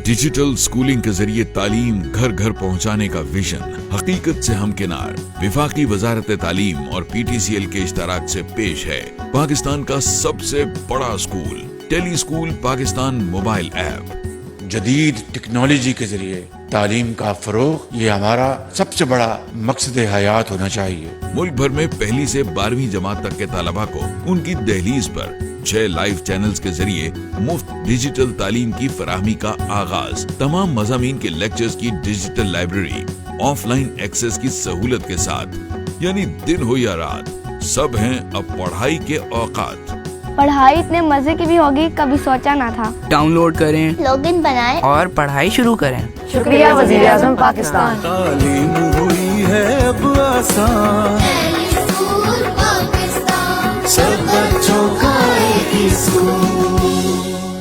Digital schooling के जरिए तालीम घर घर पहुंचाने का विजन हकीकत से हमकिनार विफाकी वजारत तालीम और PTCL के इश्तराक से पेश है पाकिस्तान का सबसे बड़ा school tele school Pakistan mobile app. जदीद टेक्नोलॉजी के जरिए तालीम का फरोग ये हमारा सबसे बड़ा मकसद हयात होना चाहिए। मुल्क भर में पहली से 12वीं जमात तक के तालबा को उनकी दहलीज पर 6 लाइव चैनल्स के जरिए मुफ्त डिजिटल तालीम की फराहमी का आगाज, तमाम मज़ामीन के लेक्चर्स की डिजिटल लाइब्रेरी, ऑफलाइन एक्सेस की सहूलत के साथ, यानी दिन हो या रात सब हैं अब पढ़ाई के औकात। पढ़ाई इतने मजे की भी होगी कभी सोचा ना था। डाउनलोड करें, लॉगिन बनाएं और पढ़ाई शुरू करें। शुक्रिया वज़ीर आज़म पाकिस्तान। तालीम हुई है अब आसान, सब बच्चों का एक ही स्कूल।